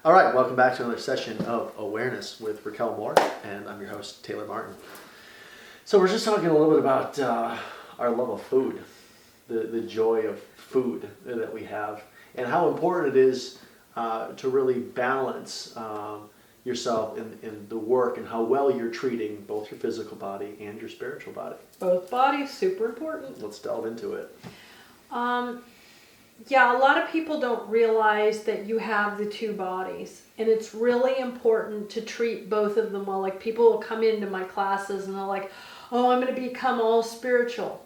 All right, welcome back to another session of Awareness with Raquel Moore, and I'm your host, Taylor Martin. So we're just talking a little bit about our love of food, the joy of food that we have, and how important it is to really balance yourself in the work and how well you're treating both your physical body and your spiritual body. Both bodies, super important. Let's delve into it. Yeah, a lot of people don't realize that you have the two bodies, and it's really important to treat both of them well. Like, people will come into my classes and they're like, oh, I'm going to become all spiritual.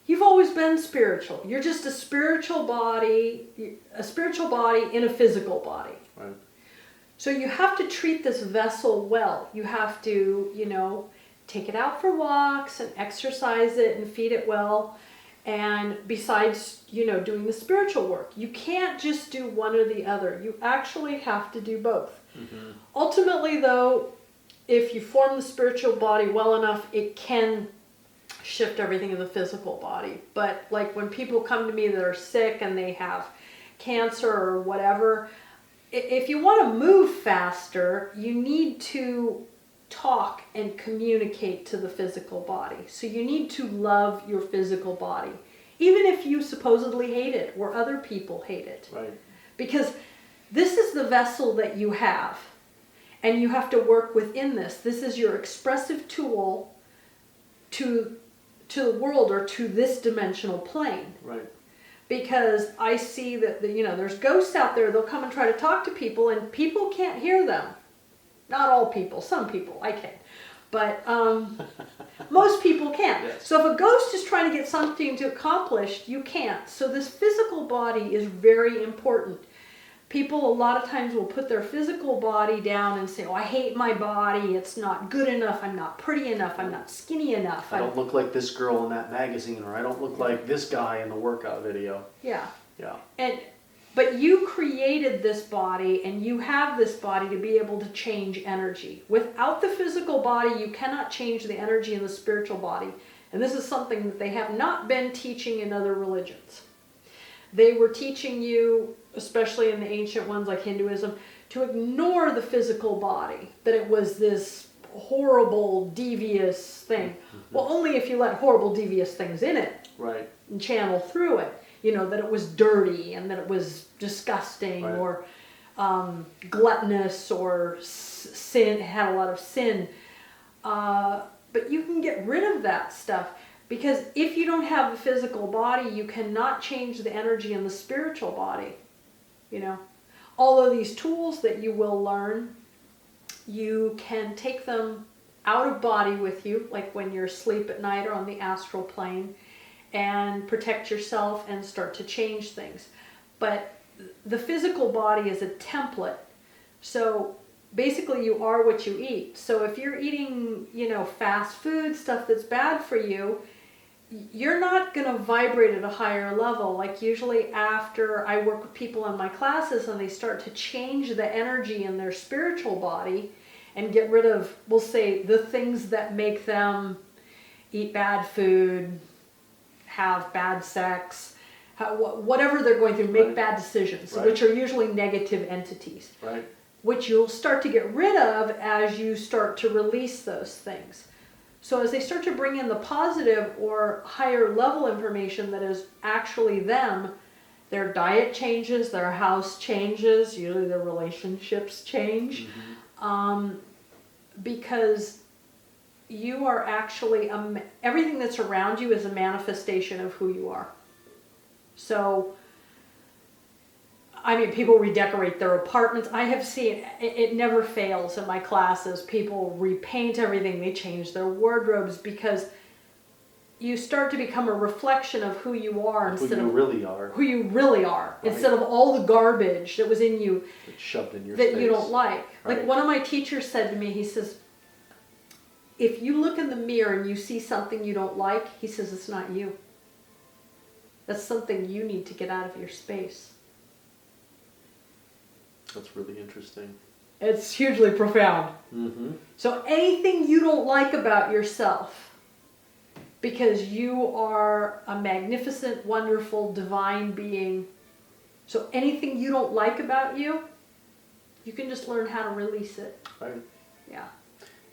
You've always been spiritual. You're just a spiritual body in a physical body. Right. So you have to treat this vessel well. You have to, take it out for walks and exercise it and feed it well. And besides, doing the spiritual work, you can't just do one or the other. You actually have to do both. Mm-hmm. Ultimately, though, if you form the spiritual body well enough, it can shift everything in the physical body. But like when people come to me that are sick and they have cancer or whatever, if you want to move faster, you need to talk and communicate to the physical body. So you need to love your physical body, even if you supposedly hate it or other people hate it. Right. Because this is the vessel that you have, and you have to work within this. This is your expressive tool to the world or to this dimensional plane. Right. Because I see that there's ghosts out there. They'll come and try to talk to people, and people can't hear them. Not all people, some people, I can. But most people can. Yes. So if a ghost is trying to get something to accomplish, you can't. So this physical body is very important. People a lot of times will put their physical body down and say, oh, I hate my body. It's not good enough. I'm not pretty enough. I'm not skinny enough. I don't look like this girl in that magazine, or I don't look like this guy in the workout video. Yeah. Yeah. But you created this body, and you have this body to be able to change energy. Without the physical body, you cannot change the energy in the spiritual body. And this is something that they have not been teaching in other religions. They were teaching you, especially in the ancient ones like Hinduism, to ignore the physical body, that it was this horrible, devious thing. Mm-hmm. Well, only if you let horrible, devious things in it. Right. And channel through it. That it was dirty and that it was disgusting, right, or gluttonous, or sin, had a lot of sin. But you can get rid of that stuff, because if you don't have a physical body, you cannot change the energy in the spiritual body. All of these tools that you will learn, you can take them out of body with you, like when you're asleep at night or on the astral plane, and protect yourself and start to change things. But the physical body is a template. So basically you are what you eat. So if you're eating, fast food, stuff that's bad for you, you're not going to vibrate at a higher level. Like usually after I work with people in my classes and they start to change the energy in their spiritual body and get rid of, we'll say, the things that make them eat bad food, have bad sex, whatever they're going through, make right, bad decisions, right, which are usually negative entities, right, which you'll start to get rid of as you start to release those things. So as they start to bring in the positive or higher level information that is actually them, their diet changes, their house changes, usually their relationships change, mm-hmm, because you are actually, everything that's around you is a manifestation of who you are. So, people redecorate their apartments. I have seen, it never fails in my classes. People repaint everything. They change their wardrobes, because you start to become a reflection of who you are instead of who you really are, right, instead of all the garbage that was in you, it's shoved in your that space. You don't like. Right. Like one of my teachers said to me, he says, if you look in the mirror and you see something you don't like, he says, it's not you. That's something you need to get out of your space. That's really interesting. It's hugely profound. Mm-hmm. So anything you don't like about yourself, because you are a magnificent, wonderful, divine being, so anything you don't like about you, You can just learn how to release it. Right. Yeah.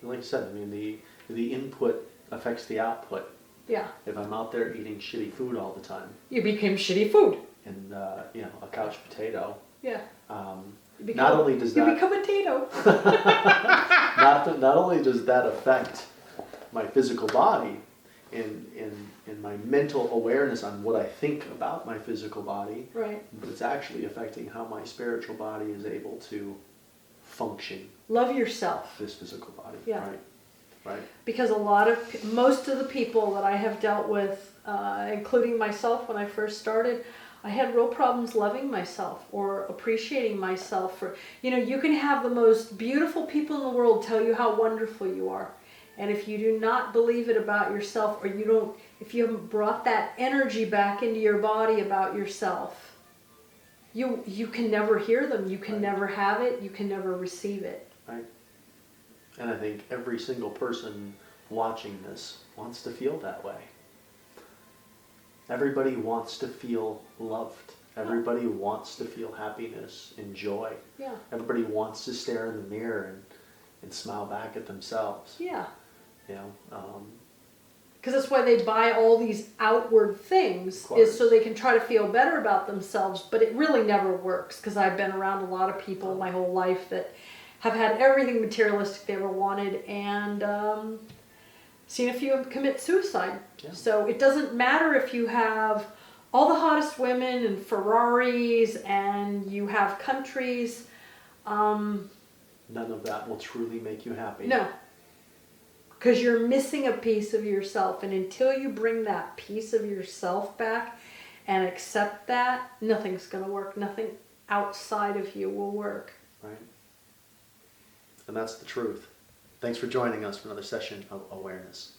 And like you said, I mean, the input affects the output. Yeah. If I'm out there eating shitty food all the time, You became shitty food. and a couch potato, Yeah. You not only does you that become a potato. not only does that affect my physical body and my mental awareness on what I think about my physical body, Right. but it's actually affecting how my spiritual body is able to function Love yourself. this physical body. Yeah. Right. Because most of the people that I have dealt with, including myself when I first started, I had real problems loving myself or appreciating myself. You can have the most beautiful people in the world tell you how wonderful you are. And if you do not believe it about yourself, or if you haven't brought that energy back into your body about yourself, you can never hear them. You can Right. never have it. You can never receive it. Right. And I think every single person watching this wants to feel that way. Everybody wants to feel loved. Everybody wants to feel happiness and joy. Yeah. Everybody wants to stare in the mirror and smile back at themselves. Yeah. Because that's why they buy all these outward things, is so they can try to feel better about themselves. But it really never works, because I've been around a lot of people my whole life that have had everything materialistic they ever wanted, and seen a few of them commit suicide. Yeah. So it doesn't matter if you have all the hottest women and Ferraris and you have countries. none of that will truly make you happy. No. Because you're missing a piece of yourself. And until you bring that piece of yourself back and accept that, nothing's going to work. Nothing outside of you will work. Right. And that's the truth. Thanks for joining us for another session of Awareness.